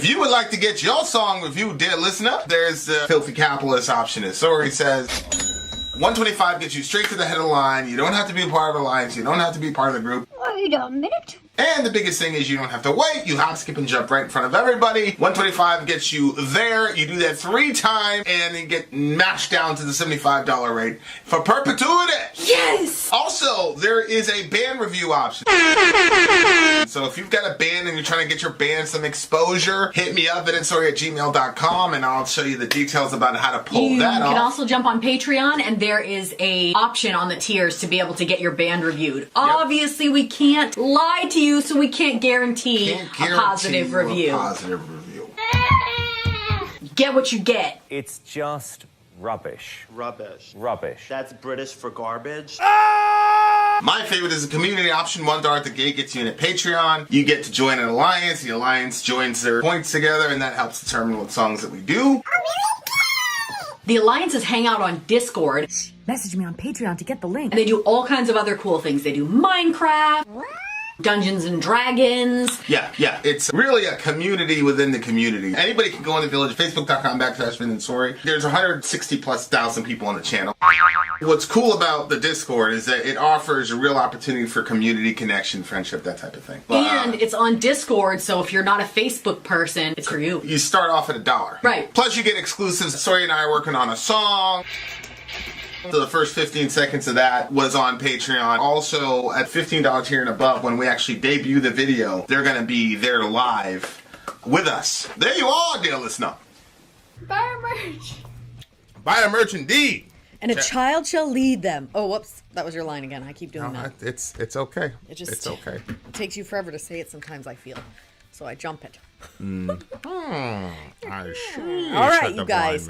If you would like to get your song reviewed, dear listener, there's the filthy capitalist option. As Sori says, $125 gets you straight to the head of the line. You don't have to be a part of the alliance. You don't have to be part of the group. Wait a minute. And the biggest thing is you don't have to wait. You hop, skip, and jump right in front of everybody. $125 gets you there. You do that 3 times, and then get mashed down to the $75 rate for perpetuity. Yes! Also, there is a band review option. So if you've got a band and you're trying to get your band some exposure, hit me up at insori@gmail.com, and I'll show you the details about how to pull that off. You can also jump on Patreon, and there is a option on the tiers to be able to get your band reviewed. Yep. Obviously, we can't lie to you, so we can't guarantee a positive review. Get what you get. It's just rubbish. Rubbish. Rubbish. That's British for garbage. My favorite is a community option. $1 at the gate gets you in at Patreon. You get to join an alliance. The alliance joins their points together, and that helps determine what songs that we do. The alliances hang out on Discord. Message me on Patreon to get the link. And they do all kinds of other cool things. They do Minecraft, Dungeons and Dragons. Yeah. It's really a community within the community. Anybody can go on the village, facebook.com/Vin and Sori. There's 160,000+ people on the channel. What's cool about the Discord is that it offers a real opportunity for community connection, friendship, that type of thing. And it's on Discord, so if you're not a Facebook person, it's for you. You start off at $1. Right. Plus you get exclusives. Sori and I are working on a song. So the first 15 seconds of that was on Patreon. Also, at $15 tier and above, when we actually debut the video, they're going to be there live with us. There you are, dear listener. Buy our merch. Buy our merch indeed. And a child shall lead them. Oh, whoops. That was your line again. I keep doing that. It's okay. It's okay. It takes you forever to say it sometimes, I feel. So I jump it. All right, you guys.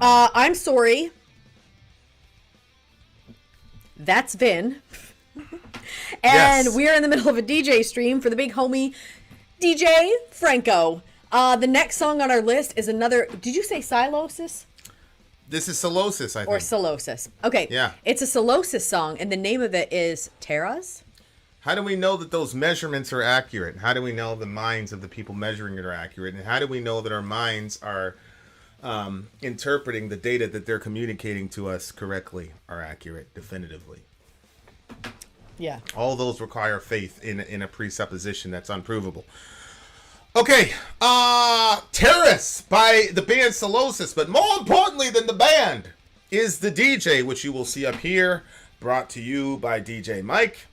I'm Sori. That's Vin. And we're in the middle of a DJ stream for the big homie DJ Franco. The next song on our list is another. Did you say Sylosis? This is Sylosis, I think. Or Sylosis. Okay. Yeah. It's a Sylosis song, and the name of it is Teras. How do we know that those measurements are accurate? How do we know the minds of the people measuring it are accurate? And how do we know that our minds are interpreting the data that they're communicating to us correctly, are accurate, definitively? Yeah. All those require faith in a presupposition that's unprovable. Okay, Teras by the band Sylosis, but more importantly than the band is the DJ, which you will see up here, brought to you by DJ Mike.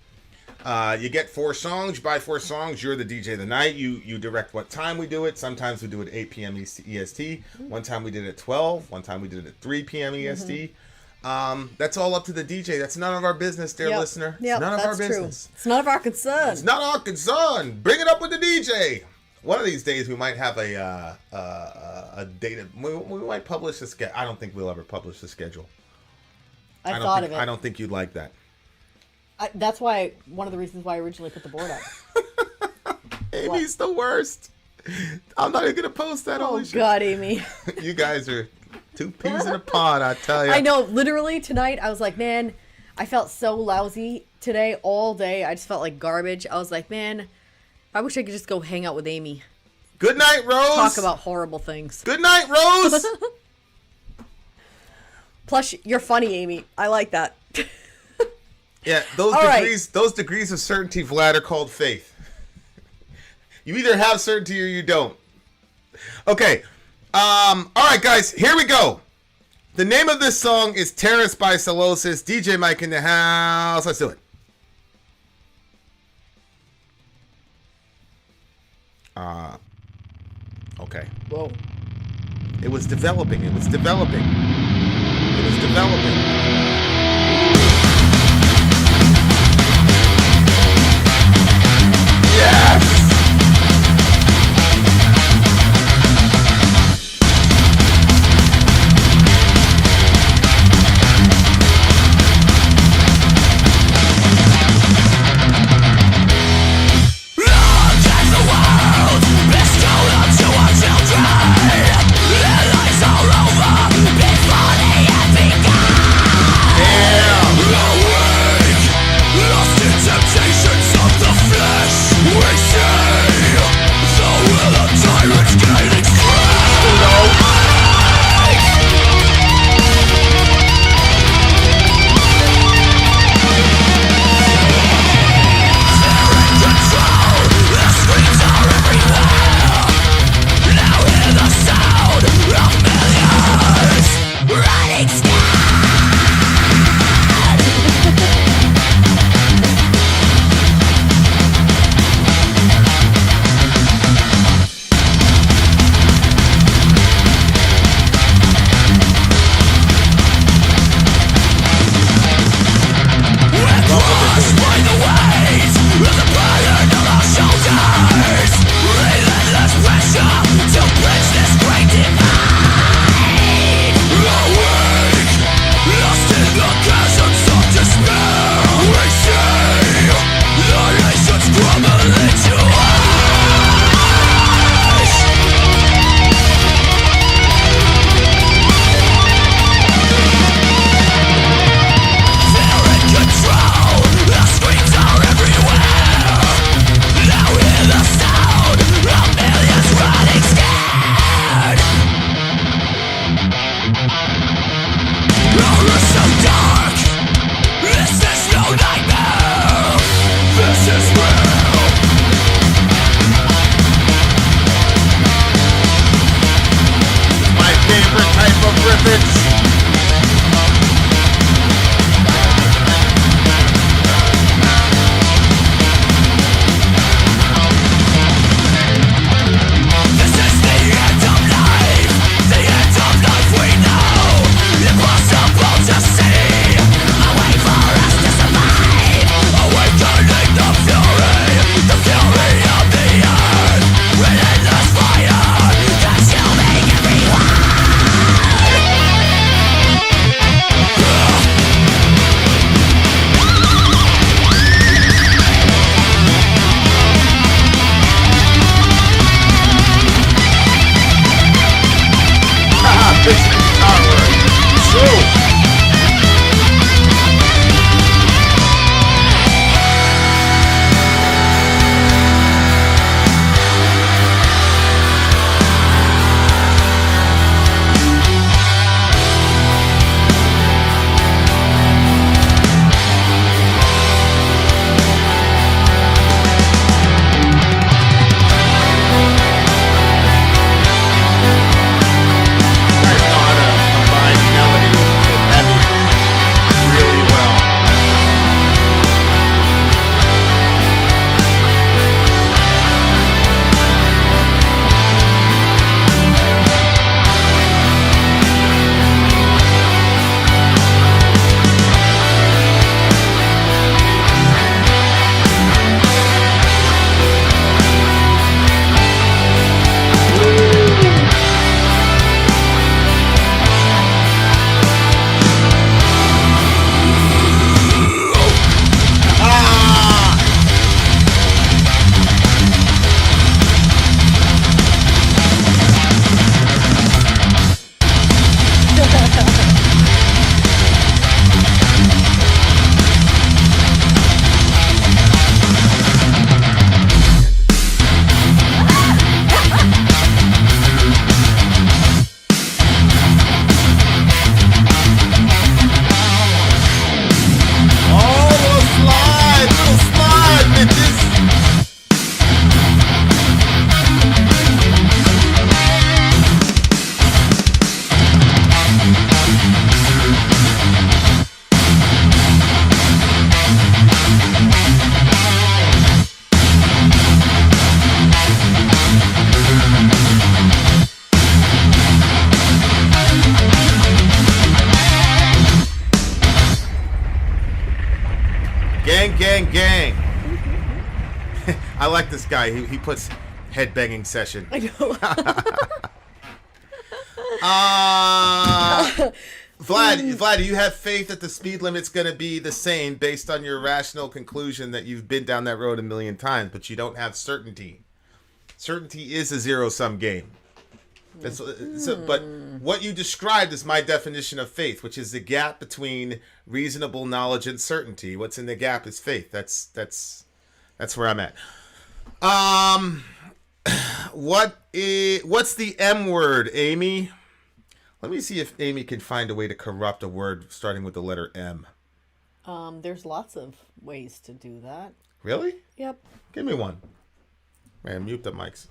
You get 4 songs. You buy 4 songs. You're the DJ of the night. You direct what time we do it. Sometimes we do it at 8 p.m. EST. One time we did it at 12. One time we did it at 3 p.m. EST. That's all up to the DJ. That's none of our business, dear listener. It's none of our business. It's none of our concern. It's not our concern. Bring it up with the DJ. One of these days we might have a data. We might publish a schedule. I don't think we'll ever publish the schedule. I thought of it. I don't think you'd like that. That's why one of the reasons why I originally put the board up. Amy's the worst. I'm not even gonna post that. Oh God, Amy. You guys are 2 peas in a pod, I tell you. I know. Literally tonight, I was like, man, I felt so lousy today all day. I just felt like garbage. I was like, man, I wish I could just go hang out with Amy. Good night, Rose. Talk about horrible things. Good night, Rose. Plus, you're funny, Amy. I like that. Yeah, those degrees of certainty, Vlad, are called faith. You either have certainty or you don't. Okay. All right, guys, here we go. The name of this song is Teras by Sylosis. DJ Mike in the house. Let's do it. Okay. Whoa. It was developing. It was developing. It was developing. Yes! I like this guy. He puts headbanging session. I know. Vlad, do you have faith that the speed limit's going to be the same based on your rational conclusion that you've been down that road a million times, but you don't have certainty? Certainty is a zero-sum game. But what you described is my definition of faith, which is the gap between reasonable knowledge and certainty. What's in the gap is faith. That's where I'm at. What's the M word, Amy? Let me see if Amy can find a way to corrupt a word starting with the letter M. There's lots of ways to do that. Really? Yep. Give me one. Man, mute the mics.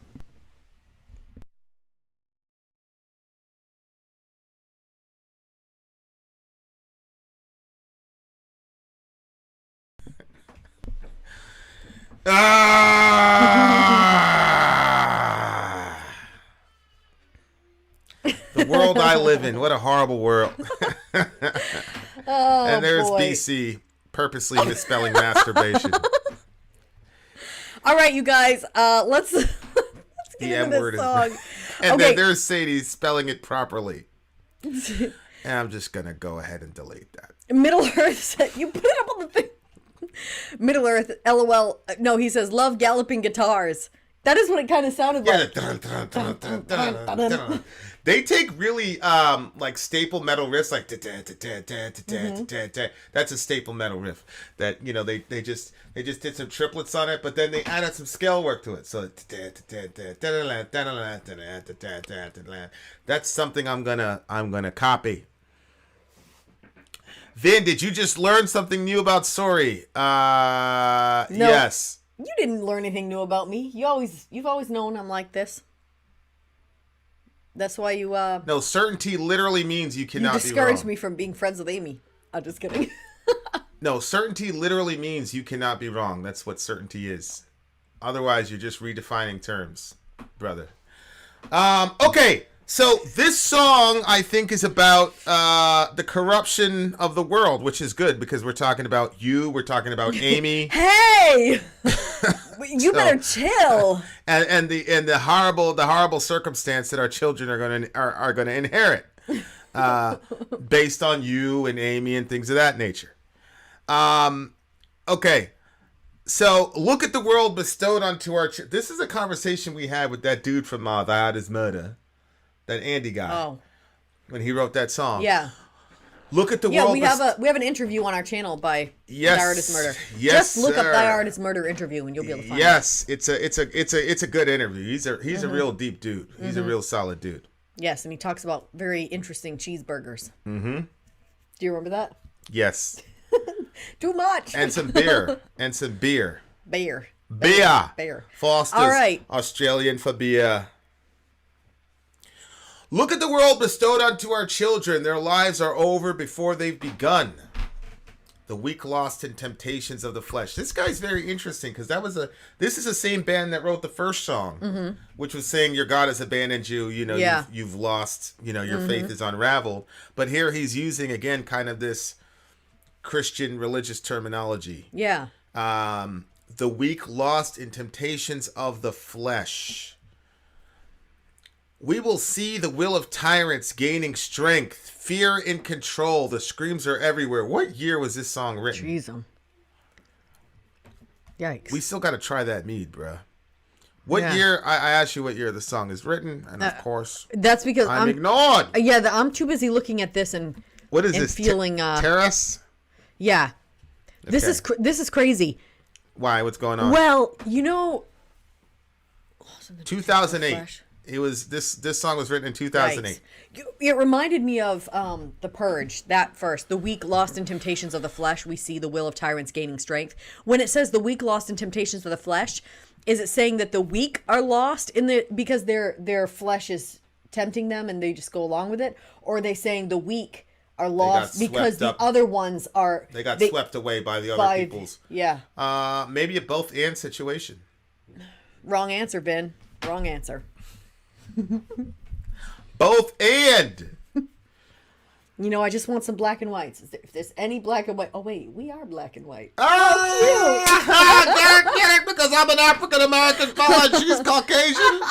The world I live in. What a horrible world. And there's boy. BC purposely misspelling masturbation. All right, you guys. Let's get The into M this word song. is. And Okay. then there's Sadie spelling it properly. And I'm just gonna go ahead and delete that. Middle Earth said, you put it up on the thing. Middle Earth, LOL. No, he says, love galloping guitars. That is what it kind of sounded like. They take really like staple metal riffs, like that's a staple metal riff that, you know, they just did some triplets on it, but then they added some scale work to it. So that's something I'm gonna copy. Vin, did you just learn something new about Sori? No. Yes. You didn't learn anything new about me. You've always known I'm like this. That's why you No, certainty literally means you cannot be wrong. discouraged me from being friends with Amy. I'm just kidding. No, certainty literally means you cannot be wrong. That's what certainty is. Otherwise, you're just redefining terms, brother. Okay, so this song, I think, is about the corruption of the world, which is good because we're talking about you, we're talking about Amy. Hey! You better chill. And the horrible circumstance that our children are gonna inherit, based on you and Amy and things of that nature. Okay, so look at the world bestowed onto our. This is a conversation we had with that dude from The Art Is Murder, that Andy guy, when he wrote that song. Yeah. Look at the world. We have an interview on our channel by Yes. Thy Art Is Murder. Yes, Just look up sir. Thy Art Is Murder interview and you'll be able to find it. Yes, it's a good interview. He's a real deep dude. He's a real solid dude. Yes, and he talks about very interesting cheeseburgers. Mm-hmm. Do you remember that? Yes. Too much. And some beer. And some beer. Beer. Beer. Foster's. All right. Australian for beer. Look at the world bestowed onto our children. Their lives are over before they've begun. The weak lost in temptations of the flesh. This guy's very interesting because this is the same band that wrote the first song, which was saying your God has abandoned you. You know, you've lost. You know, your faith is unraveled. But here he's using again kind of this Christian religious terminology. Yeah. The weak lost in temptations of the flesh. We will see the will of tyrants gaining strength, fear in control. The screams are everywhere. What year was this song written? Jeez. Yikes. We still got to try that mead, bruh. What year? I asked you what year the song is written, and of course, that's because I'm ignored. Yeah, I'm too busy looking at this and What is and this? feeling Terrace? Yeah. This is crazy. Why? What's going on? Well, you know, 2008. It was this song was written in 2008. Right. It reminded me of The Purge, that first. The weak lost in temptations of the flesh, we see the will of tyrants gaining strength. When it says the weak lost in temptations of the flesh, is it saying that the weak are lost because their flesh is tempting them and they just go along with it? Or are they saying the weak are lost because the other ones are... They got swept away by the other peoples. Yeah. Maybe a both and situation. Wrong answer, Vin. Wrong answer. Both and. You know, I just want some black and whites. If there's any black and white... Oh, wait. We are black and white. Oh, get it, because I'm an African-American fella and she's Caucasian.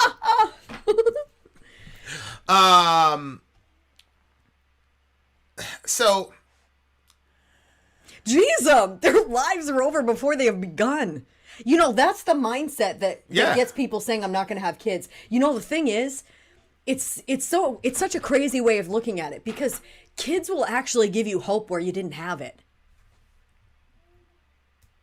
So... Jeez, their lives are over before they have begun. You know, that's the mindset that gets people saying, I'm not going to have kids. You know, the thing is, it's such a crazy way of looking at it, because kids will actually give you hope where you didn't have it.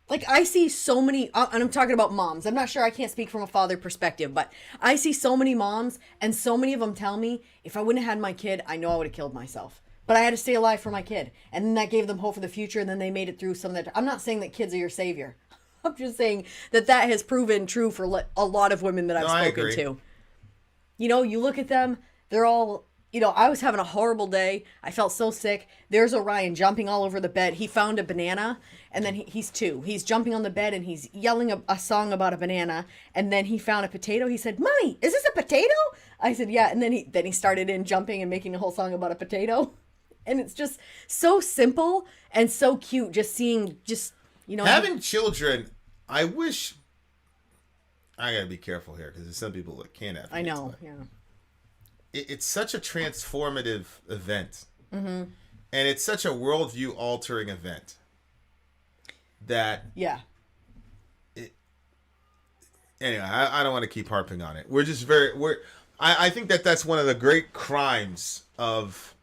Like, I see so many, and I'm talking about moms. I'm not sure, I can't speak from a father perspective, but I see so many moms, and so many of them tell me, if I wouldn't have had my kid, I know I would have killed myself. But I had to stay alive for my kid. And then that gave them hope for the future, and then they made it through some of that. I'm not saying that kids are your savior. I'm just saying that has proven true for a lot of women that I've spoken to. You know, you look at them, they're all, you know, I was having a horrible day. I felt so sick. There's Orion jumping all over the bed. He found a banana, and then he's 2. He's jumping on the bed, and he's yelling a song about a banana, and then he found a potato. He said, Mommy, is this a potato? I said, yeah, and then he started jumping and making a whole song about a potato. And it's just so simple and so cute, just seeing, you know. Having children, I wish... I gotta be careful here, because there's some people that can't have kids. I know, yeah. It's such a transformative event. Mm-hmm. And it's such a worldview-altering event that... Yeah. Anyway, I don't want to keep harping on it. I think that's one of the great crimes of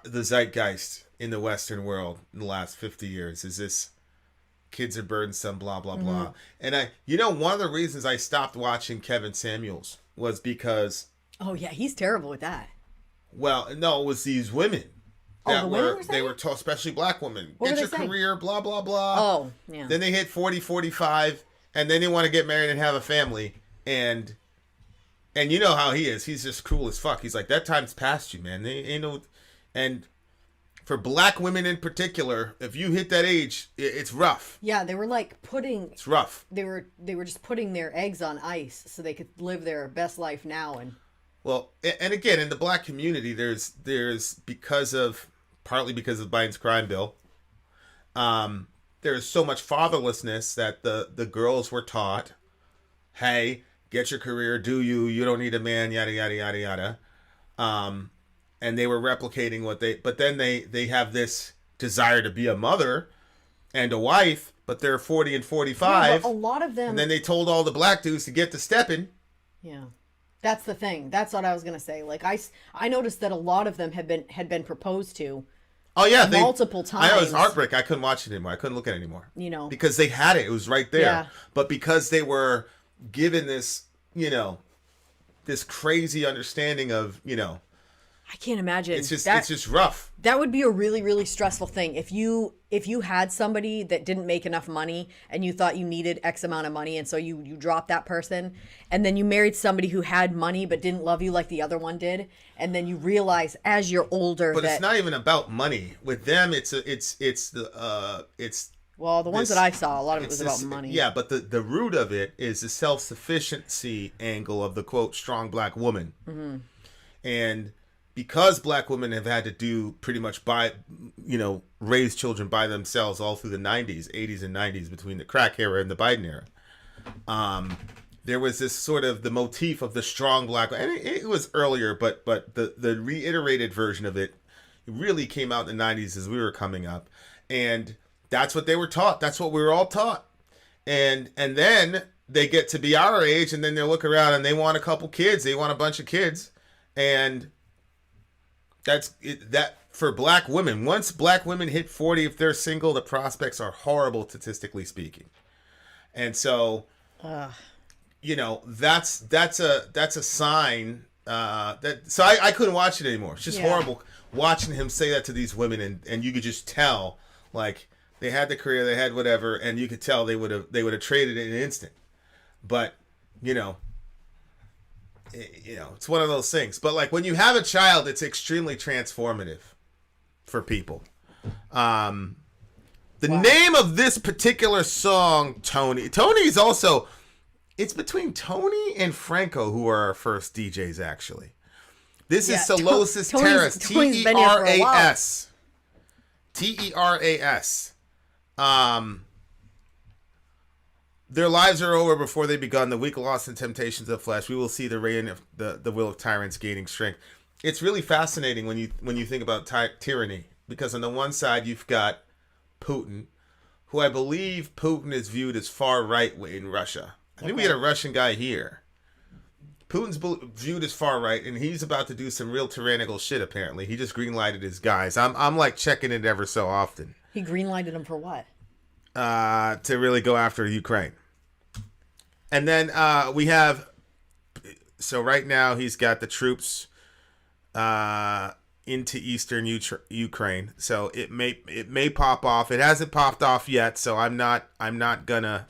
the zeitgeist in the Western world in the last 50 years, is this kids are burdensome, blah, blah, blah. And one of the reasons I stopped watching Kevin Samuels was because... Oh, yeah, he's terrible with that. Well, no, it was these women. That they were told, especially black women, what get your saying? Career, blah, blah, blah. Oh, yeah. Then they hit 40, 45, and then they want to get married and have a family. And you know how he is. He's just cruel as fuck. He's like, that time's past you, man. They ain't no... And for black women in particular, if you hit that age, it's rough. Yeah, they were like It's rough. They were just putting their eggs on ice so they could live their best life now. And well, and again, in the black community, there's partly because of Biden's crime bill, there's so much fatherlessness that the girls were taught, hey, get your career, you don't need a man, yada yada yada yada. And they were replicating but then they have this desire to be a mother and a wife, but they're 40 and 45. Yeah, a lot of them. And then they told all the black dudes to get to stepping. Yeah, that's the thing. That's what I was gonna say. Like I noticed that a lot of them had been proposed to. Oh yeah, multiple times. I know, it was heartbreak. I couldn't watch it anymore. I couldn't look at it anymore. You know, because they had it. It was right there. Yeah. But because they were given this, this crazy understanding of, I can't imagine. It's just rough. That would be a really, really stressful thing. If you had somebody that didn't make enough money and you thought you needed X amount of money, and so you dropped that person, and then you married somebody who had money but didn't love you like the other one did, and then you realize as you're older it's not even about money. With them, it's well, the ones that I saw, a lot of it was about money. Yeah, but the root of it is the self-sufficiency angle of the quote strong black woman. Mm-hmm. And because black women have had to do pretty much raise children by themselves all through the 90s, 80s and 90s, between the crack era and the Biden era, there was this sort of the motif of the strong black, and it was earlier, but the reiterated version of it really came out in the 90s as we were coming up, and that's what they were taught. That's what we were all taught, and then they get to be our age, and then they look around and they want a couple kids, they want a bunch of kids, and that's it, that for black women. Once black women hit 40, if they're single, the prospects are horrible, statistically speaking. And so, that's a sign so I couldn't watch it anymore. It's just horrible watching him say that to these women, and you could just tell, like, they had the career, they had whatever, and you could tell they would have traded it in an instant. But it's one of those things. But like when you have a child, it's extremely transformative for people. The name of this particular song, Tony's also, it's between Tony and Franco, who are our first DJs actually. This is Yeah, Sylosis-Teras. Tony's been here for a while. Teras. Teras. Their lives are over before they begun. The weak lost in temptations of flesh. We will see the reign of the will of tyrants gaining strength. It's really fascinating when you think about tyranny, because on the one side you've got Putin, who I believe Putin is viewed as far right in Russia. I think we had a Russian guy here. Putin's viewed as far right, and he's about to do some real tyrannical shit. Apparently, he just greenlighted his guys. I'm like checking it ever so often. He greenlighted them for what? To really go after Ukraine. And then we have. So right now he's got the troops into eastern Ukraine. So it may pop off. It hasn't popped off yet. So I'm not gonna.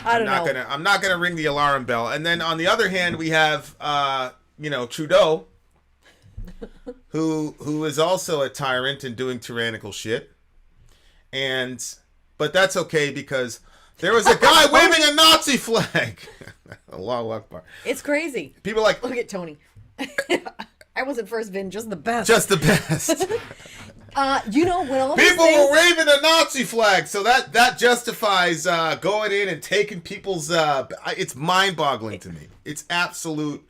I'm not gonna ring the alarm bell. And then on the other hand, we have Trudeau, who is also a tyrant and doing tyrannical shit. But that's okay because there was a guy waving a Nazi flag. Allahu Akbar. It's crazy. People like, look at Tony. I wasn't first, Vin. Just the best. Just the best. When all people were waving a Nazi flag, so that justifies going in and taking people's. It's mind-boggling to me. It's absolute,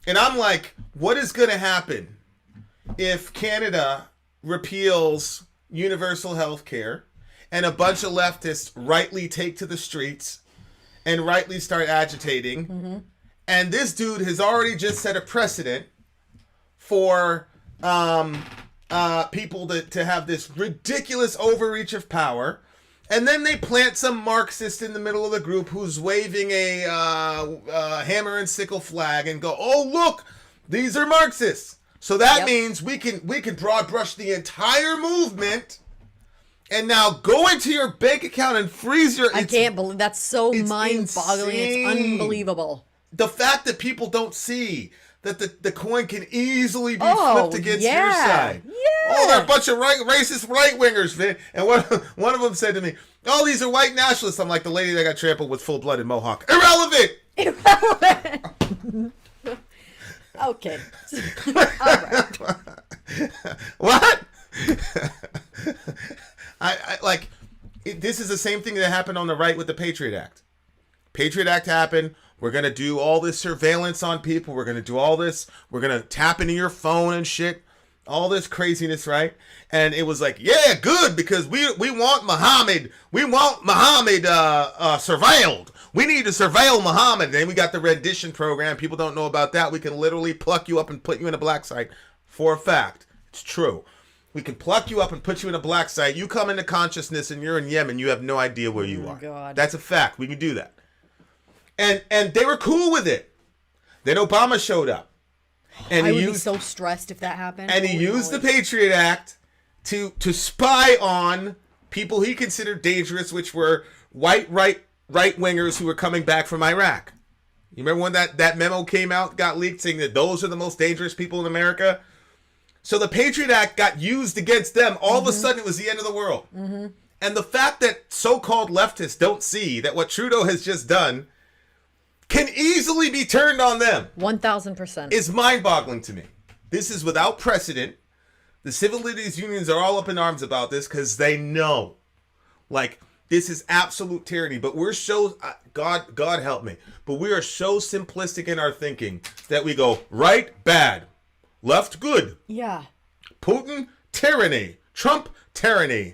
and I'm like, what is going to happen if Canada repeals universal health care and a bunch of leftists rightly take to the streets and rightly start agitating? Mm-hmm. And this dude has already just set a precedent for people to have this ridiculous overreach of power, and then they plant some Marxist in the middle of the group who's waving a hammer and sickle flag and go, "Oh look, these are Marxists." So that means we can broad brush the entire movement, and now go into your bank account and freeze your. I can't believe that's so mind-boggling. It's unbelievable. The fact that people don't see that the coin can easily be flipped against your side. Yeah. Oh, they're a bunch of racist right-wingers, man. And one of them said to me, "Oh, these are white nationalists." I'm like, the lady that got trampled with full-blooded mohawk. Irrelevant! Okay. All right. What? This is the same thing that happened on the right with the Patriot Act. Patriot Act happened. We're going to do all this surveillance on people. We're going to do all this. We're going to tap into your phone and shit. All this craziness, right? And it was like, yeah, good, because we want Muhammad. We want Muhammad surveilled. We need to surveil Muhammad. And then we got the rendition program. People don't know about that. We can literally pluck you up and put you in a black site. For a fact. It's true. We can pluck you up and put you in a black site. You come into consciousness and you're in Yemen. You have no idea where you are. God. That's a fact. We can do that. And they were cool with it. Then Obama showed up. And I would be so stressed if that happened. And he used the Patriot Act to spy on people he considered dangerous, which were white right-wingers who were coming back from Iraq. You remember when that memo came out, got leaked, saying that those are the most dangerous people in America? So the Patriot Act got used against them. All of a sudden, it was the end of the world. Mm-hmm. And the fact that so-called leftists don't see that what Trudeau has just done can easily be turned on them. 1,000%. Is mind-boggling to me. This is without precedent. The civil liberties unions are all up in arms about this because they know, like, this is absolute tyranny. But we're so, God help me, but we are so simplistic in our thinking that we go right, bad, left, good. Yeah. Putin, tyranny. Trump, tyranny.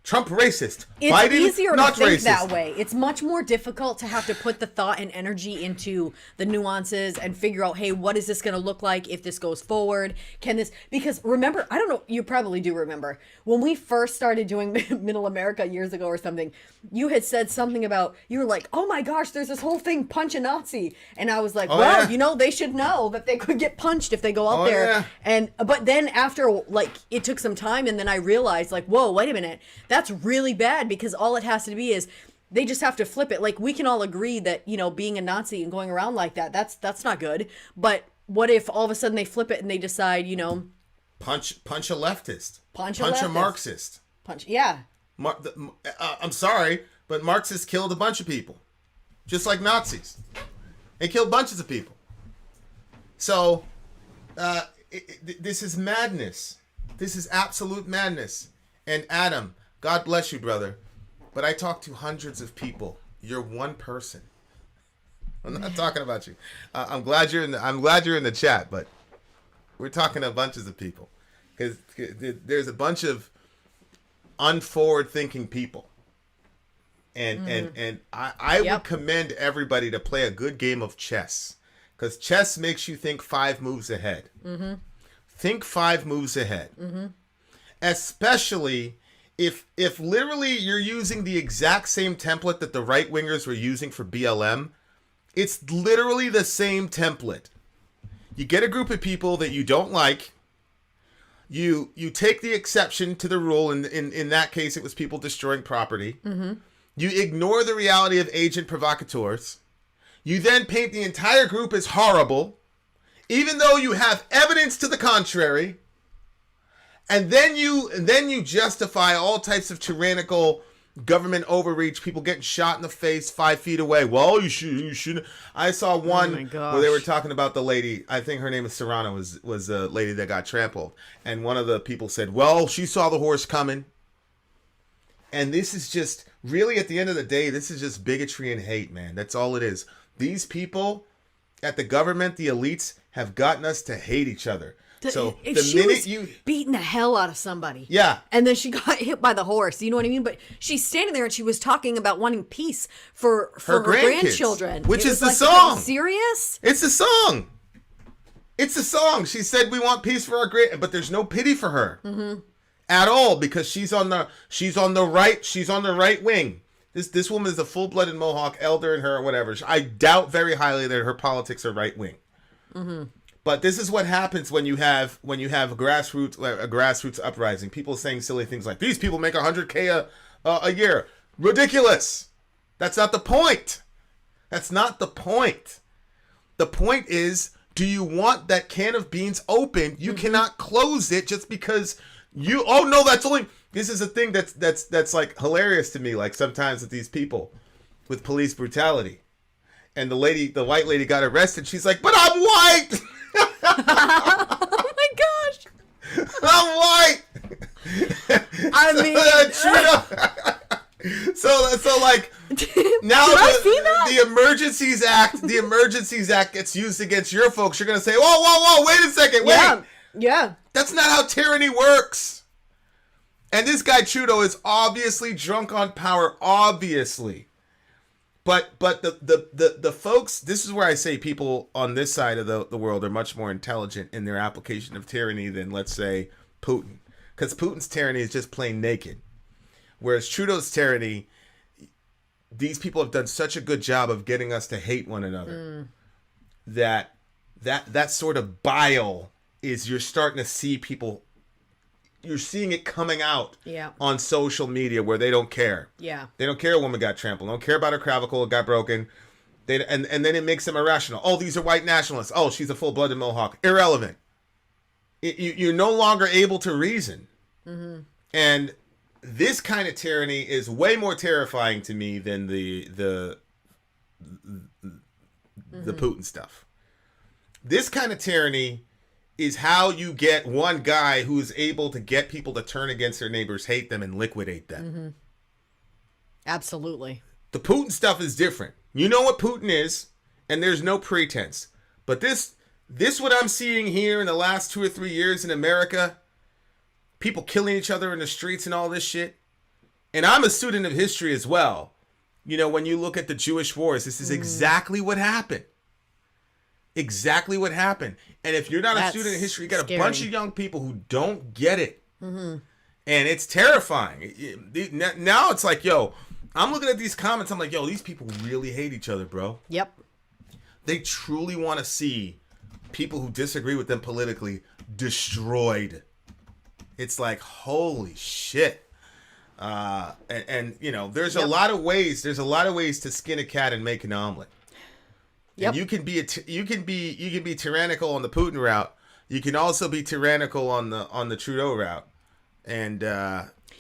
Trump racist. It's Biden, easier not to think racist. that way. It's much more difficult to have to put the thought and energy into the nuances and figure out, hey, what is this going to look like if this goes forward? Can this, because remember, I don't know, you probably do remember, when we first started doing Middle America years ago or something, you had said something about, you were like, oh my gosh, there's this whole thing, punch a Nazi. And I was like, they should know that they could get punched if they go out there. Yeah. And, but then after, like, it took some time and then I realized, like, whoa, wait a minute, that's really bad, because all it has to be is they just have to flip it. Like, we can all agree that, being a Nazi and going around like that, that's not good. But what if all of a sudden they flip it and they decide, punch a leftist, punch a a Marxist, yeah. I'm sorry, but Marxists killed a bunch of people, just like Nazis. They killed bunches of people. So This is madness. This is absolute madness. And Adam, God bless you, brother. But I talk to hundreds of people. You're one person. I'm not talking about you. I'm glad you're in the chat, but we're talking to bunches of people because there's a bunch of unforward thinking people. And I would commend everybody to play a good game of chess, because chess makes you think 5 moves ahead. Mm-hmm. Think 5 moves ahead. Mm-hmm. Especially if literally you're using the exact same template that the right wingers were using for BLM. It's literally the same template. You get a group of people that you don't like. You take the exception to the rule. In that case, it was people destroying property. Mm-hmm. You ignore the reality of agent provocateurs. You then paint the entire group as horrible, even though you have evidence to the contrary. And then you justify all types of tyrannical government overreach, people getting shot in the face 5 feet away. Well, you should. I saw one where they were talking about the lady. I think her name is Serrano, was a lady that got trampled. And one of the people said, well, she saw the horse coming. And this is just, really, at the end of the day, this is just bigotry and hate, man. That's all it is. These people at the government, the elites, have gotten us to hate each other. So if she was beating the hell out of somebody, yeah, and then she got hit by the horse, you know what I mean? But she's standing there and she was talking about wanting peace for her grandchildren, which is the song. Serious? It's a song. It's a song. She said we want peace for our but there's no pity for her at all, because she's on the right wing. This woman is a full-blooded Mohawk, elder in her or whatever. I doubt very highly that her politics are right wing. Mm-hmm. But this is what happens when you have a grassroots uprising. People saying silly things like, these people make $100K a year. Ridiculous. That's not the point. That's not the point. The point is, do you want that can of beans open? You cannot close it just because you. Oh no, that's only. This is a thing that's like hilarious to me. Like sometimes with these people with police brutality, and the white lady got arrested. She's like, but I'm white. Oh my gosh! I'm white. I mean, so like now the Emergencies Act gets used against your folks. You're gonna say, whoa, wait a second, wait. Yeah. That's not how tyranny works. And this guy Trudeau is obviously drunk on power, obviously. But the folks, this is where I say people on this side of the world are much more intelligent in their application of tyranny than, let's say, Putin. Because Putin's tyranny is just plain naked. Whereas Trudeau's tyranny, these people have done such a good job of getting us to hate one another that sort of bile is, you're starting to see people, you're seeing it coming out on social media where they don't care. Yeah. They don't care a woman got trampled. They don't care about her clavicle got broken. And then it makes them irrational. Oh, these are white nationalists. Oh, she's a full-blooded Mohawk. Irrelevant. You're no longer able to reason. Mm-hmm. And this kind of tyranny is way more terrifying to me than the Putin stuff. This kind of tyranny is how you get one guy who is able to get people to turn against their neighbors, hate them, and liquidate them. Mm-hmm. Absolutely. The Putin stuff is different. You know what Putin is, and there's no pretense. But this what I'm seeing here in the last 2 or 3 years in America, people killing each other in the streets and all this shit. And I'm a student of history as well. You know, when you look at the Jewish wars, this is exactly what happened. Exactly what happened. And if you're not a student of history, you got a bunch of young people who don't get it. Mm-hmm. And it's terrifying. Now it's like, yo, I'm looking at these comments. I'm like, yo, these people really hate each other, bro. Yep. They truly want to see people who disagree with them politically destroyed. It's like, holy shit. And you know, there's a lot of ways. There's a lot of ways to skin a cat and make an omelet. Yep. And you can be tyrannical on the Putin route. You can also be tyrannical on the Trudeau route. And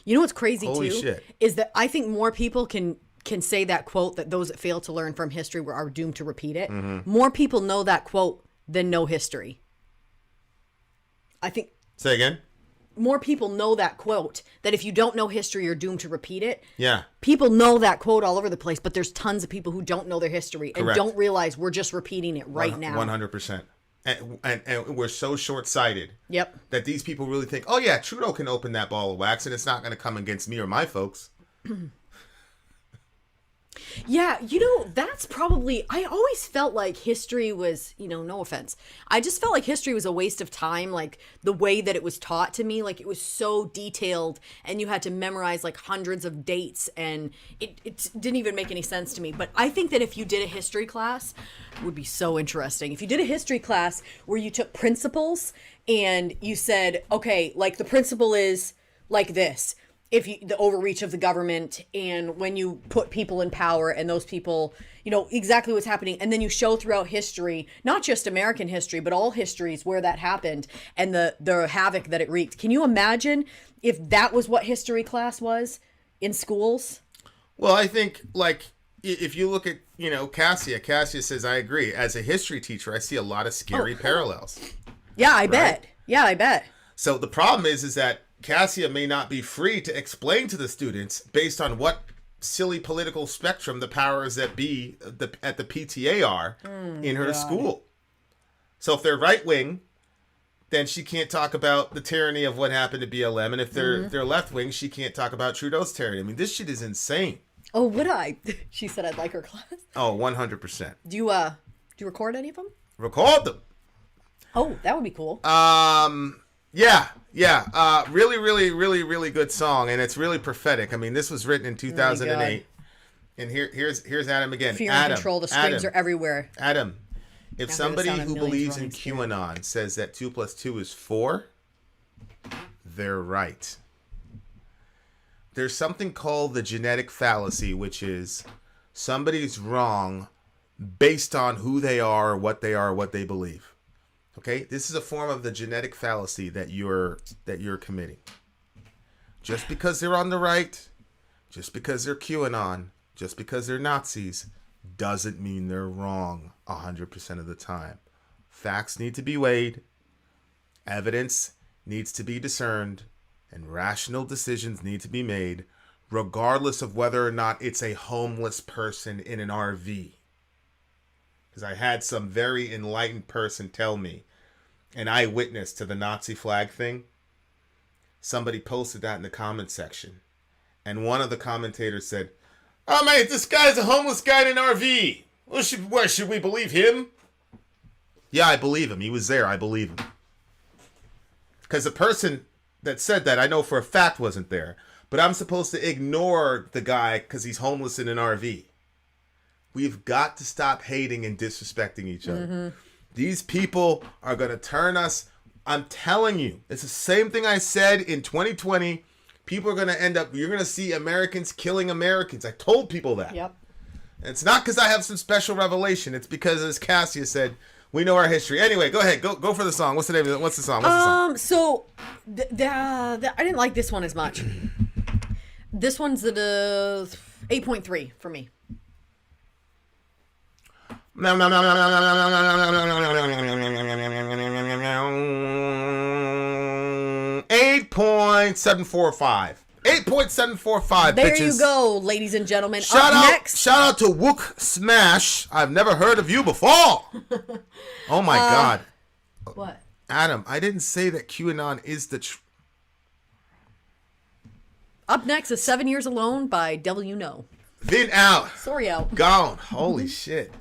you know what's crazy holy too shit. Is that I think more people can say that quote that those that fail to learn from history are doomed to repeat it. Mm-hmm. More people know that quote than know history. I think Say again? more people know that quote, that if you don't know history, you're doomed to repeat it. Yeah. People know that quote all over the place, but there's tons of people who don't know their history and Correct. don't realize we're just repeating it right now. 100%. And we're so short-sighted. Yep. That these people really think, oh yeah, Trudeau can open that ball of wax and it's not going to come against me or my folks. Yeah, that's probably, I always felt like history was, no offense. I just felt like history was a waste of time, like the way that it was taught to me. Like it was so detailed and you had to memorize like hundreds of dates and it didn't even make any sense to me. But I think that if you did a history class, it would be so interesting. If you did a history class where you took principles and you said, okay, like the principle is like this. The overreach of the government and when you put people in power and those people, exactly what's happening. And then you show throughout history, not just American history, but all histories where that happened and the havoc that it wreaked. Can you imagine if that was what history class was in schools? Well, I think like if you look at, Cassia says, I agree. As a history teacher, I see a lot of scary parallels. Yeah, I bet. Yeah, I bet. So the problem is that Cassia may not be free to explain to the students based on what silly political spectrum the powers that be at the PTA are in her school. So if they're right wing, then she can't talk about the tyranny of what happened to BLM, and if they're left wing, she can't talk about Trudeau's tyranny. I mean, this shit is insane. Oh, would I? She said I'd like her class. Oh, 100%. Do you record any of them? Record them. Oh, that would be cool. Yeah. Really, really, really, really good song, and it's really prophetic. I mean, this was written in 2008, and here's Adam again. Fear Adam, and control. The screams are everywhere. Adam, if Now somebody there's the who sound of believes in millions running QAnon says that 2 + 2 is 4, they're right. There's something called the genetic fallacy, which is somebody's wrong based on who they are, what they believe. Okay, this is a form of the genetic fallacy that you're committing. Just because they're on the right, just because they're QAnon, just because they're Nazis, doesn't mean they're wrong 100% of the time. Facts need to be weighed, evidence needs to be discerned, and rational decisions need to be made, regardless of whether or not it's a homeless person in an RV. Because I had some very enlightened person tell me, an eyewitness to the Nazi flag thing, somebody posted that in the comment section. And one of the commentators said, oh mate, this guy's a homeless guy in an RV. Where should we believe him? Yeah, I believe him. He was there. I believe him. Because the person that said that, I know for a fact wasn't there. But I'm supposed to ignore the guy because he's homeless in an RV. We've got to stop hating and disrespecting each other. Mm-hmm. These people are going to turn us. I'm telling you, it's the same thing I said in 2020. People are going to end up, you're going to see Americans killing Americans. I told people that. Yep. And it's not because I have some special revelation. It's because, as Cassia said, we know our history. Anyway, go ahead. Go for the song. What's the name of it? What's the song? So, I didn't like this one as much. This one's the 8.3 for me. 8.745. 8.745. There bitches. you go, ladies and gentlemen. Shout Up out to Wook Smash. I've never heard of you before. Oh my God. What? Adam, I didn't say that QAnon is the Up next is 7 Years Alone by W No. Vin out. Sorry out. Gone. Holy shit.